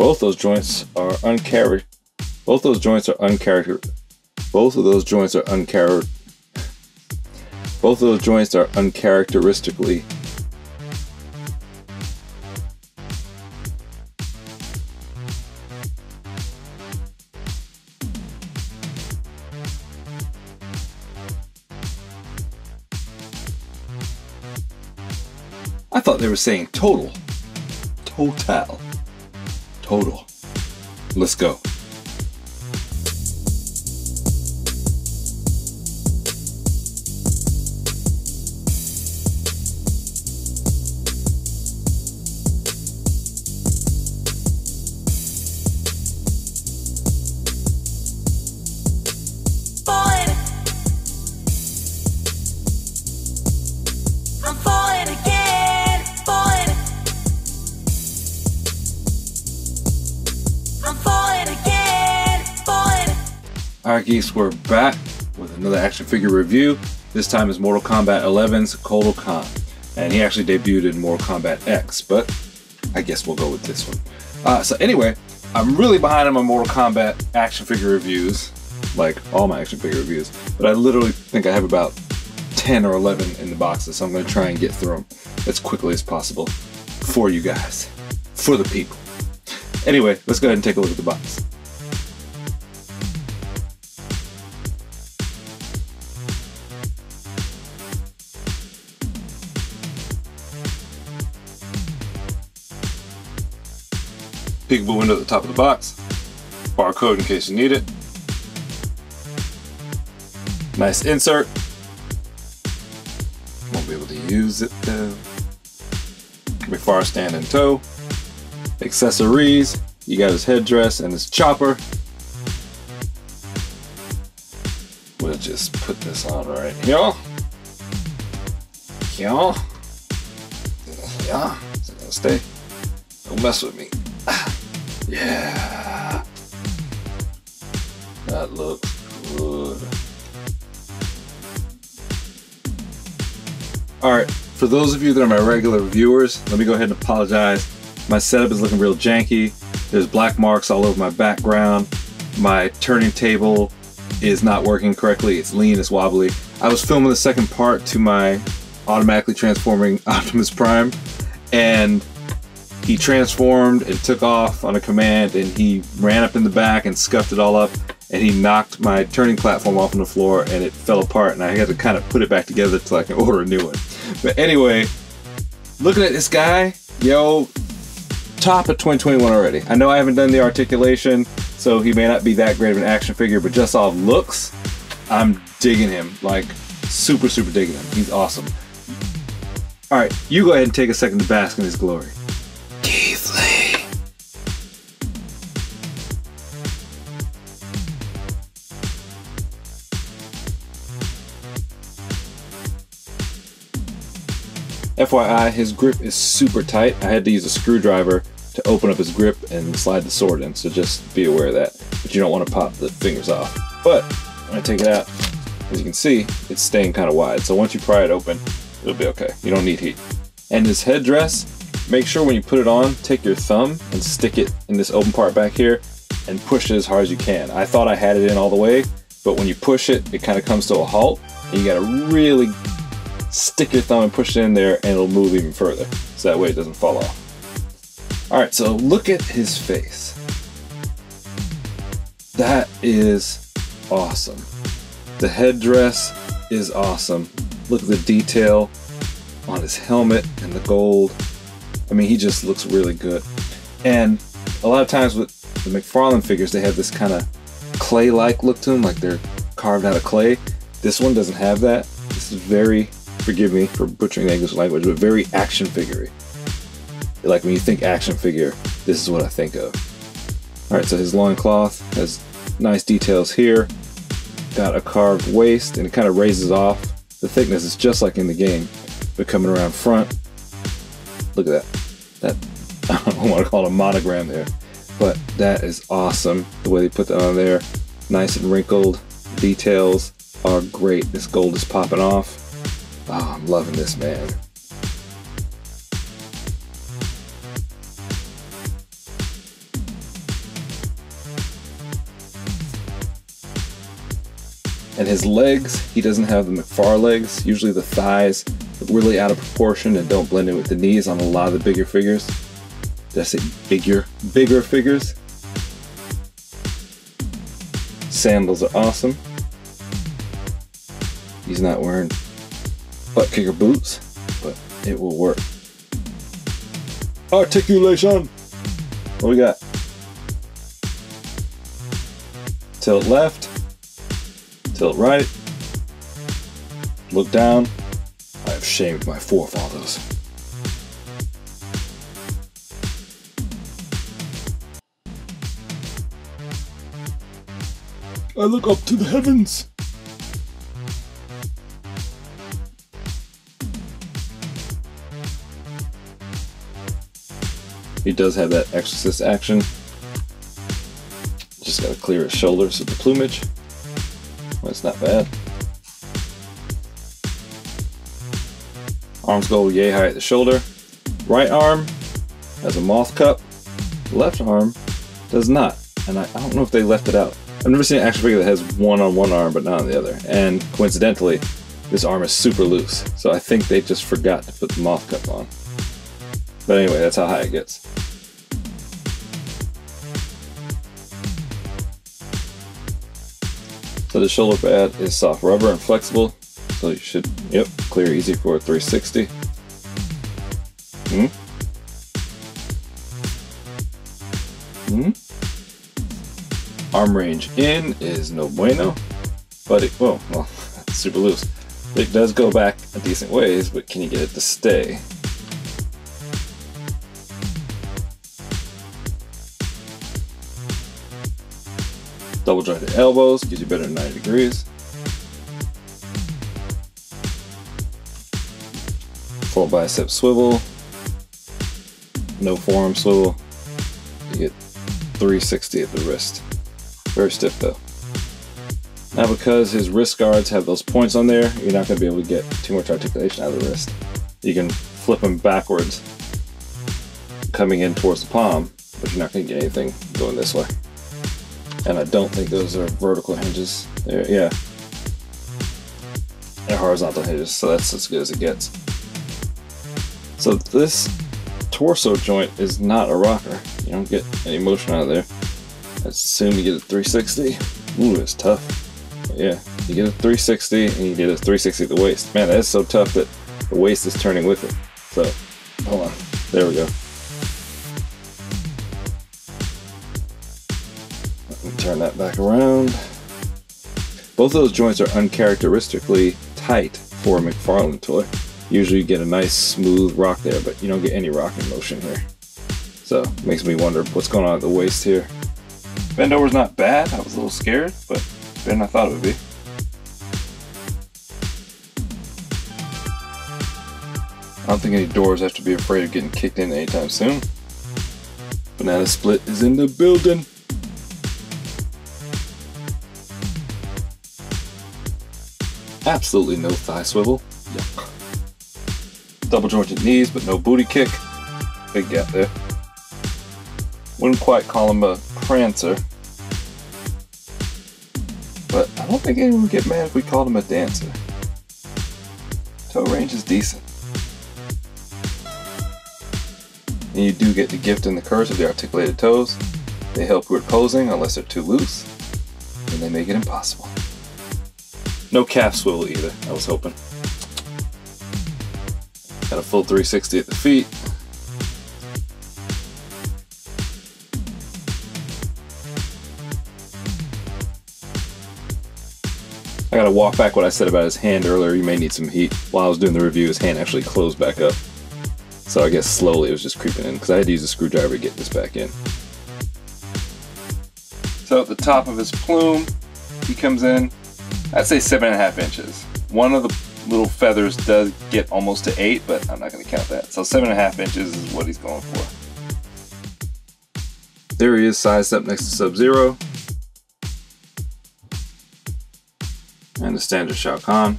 Both those joints are uncharacteristically I thought they were saying total. Total. Let's go. Alright geeks, we're back with another action figure review. This time is Mortal Kombat 11's Kotal Kahn. And he actually debuted in Mortal Kombat X, but I guess we'll go with this one. So anyway, I'm really behind on my Mortal Kombat action figure reviews, like all my action figure reviews, but I literally think I have about 10 or 11 in the boxes, so I'm going to try and get through them as quickly as possible for you guys, for the people. Anyway, let's go ahead and take a look at the box. Peekaboo window at the top of the box. Barcode in case you need it. Nice insert. Won't be able to use it though. Mcfarlane stand and toe. Accessories. You got his headdress and his chopper. We'll just put this on right here. Yeah. Is it gonna stay? Don't mess with me. Yeah, that looks good. Alright, for those of you that are my regular viewers, let me go ahead and apologize. My setup is looking real janky. There's black marks all over my background. My turning table is not working correctly. It's lean, it's wobbly. I was filming the second part to my automatically transforming Optimus Prime, and he transformed and took off on a command, and he ran up in the back and scuffed it all up, and he knocked my turning platform off on the floor and it fell apart, and I had to kind of put it back together till I can order a new one. But anyway, looking at this guy, yo, top of 2021 already. I know I haven't done the articulation, so he may not be that great of an action figure, but just off looks, I'm digging him, like super digging him. He's awesome. Alright, you go ahead and take a second to bask in his glory. FYI, his grip is super tight. I had to use a screwdriver to open up his grip and slide the sword in, so just be aware of that. But you don't want to pop the fingers off. But when I take it out, as you can see, it's staying kind of wide. So once you pry it open, it'll be okay. You don't need heat. And his headdress, make sure when you put it on, take your thumb and stick it in this open part back here and push it as hard as you can. I thought I had it in all the way, but when you push it, it kind of comes to a halt, and you gotta really stick your thumb and push it in there, and it'll move even further, so that way it doesn't fall off. Alright, so look at his face. That is awesome. The headdress is awesome. Look at the detail on his helmet and the gold. I mean, he just looks really good. And a lot of times with the Mcfarlane figures, they have this kind of clay-like look to them, like they're carved out of clay. This one doesn't have that. This is very, forgive me for butchering the English language, but very action figure-y. Like when you think action figure, this is what I think of. Alright, so his loincloth has nice details here. Got a carved waist, and it kind of raises off. The thickness is just like in the game, but coming around front. Look at that. I don't want to call it a monogram there, but that is awesome. The way they put that on there, nice and wrinkled. Details are great. This gold is popping off. Oh, I'm loving this, man. And his legs, he doesn't have the Mcfarlane legs. Usually the thighs look really out of proportion and don't blend in with the knees on a lot of the bigger figures. Did I say bigger figures? Sandals are awesome. He's not wearing butt kicker boots, but it will work. Articulation! What we got? Tilt left, tilt right, look down. I have shamed my forefathers. I look up to the heavens. He does have that exorcist action. Just gotta clear his shoulders with the plumage. Well, it's not bad. Arms go yay high at the shoulder. Right arm has a moth cup. Left arm does not. And I don't know if they left it out. I've never seen an action figure that has one on one arm but not on the other. And coincidentally, this arm is super loose. So I think they just forgot to put the moth cup on. But anyway, that's how high it gets. So the shoulder pad is soft rubber and flexible. So you should, yep, clear easy for a 360. Arm range in is no bueno, but it, well, super loose. It does go back a decent ways, but can you get it to stay? Double jointed elbows gives you better than 90 degrees. Full bicep swivel. No forearm swivel. You get 360 at the wrist. Very stiff though. Now because his wrist guards have those points on there, you're not going to be able to get too much articulation out of the wrist. You can flip them backwards, coming in towards the palm, but you're not going to get anything going this way. And I don't think those are vertical hinges. Yeah. They're horizontal hinges, so that's as good as it gets. So this torso joint is not a rocker. You don't get any motion out of there. I assume you get a 360. Ooh, it's tough. But yeah, you get a 360 and you get a 360 at the waist. Man, that is so tough that the waist is turning with it. So, hold on. There we go. Let me turn that back around. Both of those joints are uncharacteristically tight for a Mcfarlane toy. Usually you get a nice smooth rock there, but you don't get any rocking motion here. So, it makes me wonder what's going on at the waist here. Bend over's not bad. I was a little scared, but better than I thought it would be. I don't think any doors have to be afraid of getting kicked in anytime soon. Banana split is in the building. Absolutely no thigh swivel. Yuck. Double jointed knees, but no booty kick. Big gap there. Wouldn't quite call him a prancer, but I don't think anyone would get mad if we called him a dancer. Toe range is decent. And you do get the gift and the curse of the articulated toes. They help with posing unless they're too loose, and they make it impossible. No calf swivel either, I was hoping. Got a full 360 at the feet. I gotta walk back what I said about his hand earlier. You may need some heat. While I was doing the review, his hand actually closed back up. So I guess slowly it was just creeping in because I had to use a screwdriver to get this back in. So at the top of his plume, he comes in, I'd say 7.5 inches. One of the little feathers does get almost to 8, but I'm not gonna count that. So 7.5 inches is what he's going for. There he is, sized up next to Sub-Zero. And the standard Shao Kahn.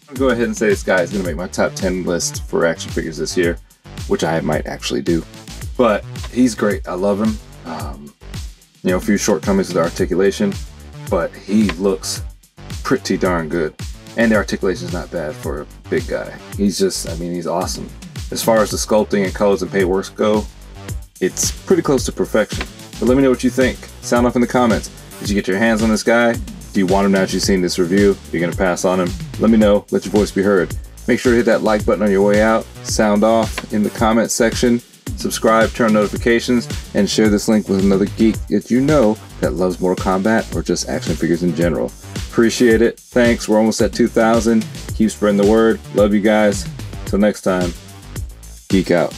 I'll go ahead and say this guy is going to make my top 10 list for action figures this year, which I might actually do. But he's great. I love him. You know, a few shortcomings with articulation. but he looks pretty darn good. And the articulation is not bad for a big guy. He's just, I mean, he's awesome. As far as the sculpting and colors and paintworks go, it's pretty close to perfection. But let me know what you think. Sound off in the comments. Did you get your hands on this guy? Do you want him now that you've seen this review? You're gonna pass on him? Let me know. Let your voice be heard. Make sure to hit that like button on your way out. Sound off in the comment section. Subscribe, turn on notifications, and share this link with another geek that you know that loves Mortal Kombat or just action figures in general. Appreciate it. Thanks. We're almost at 2,000. Keep spreading the word. Love you guys. Till next time. Geek out.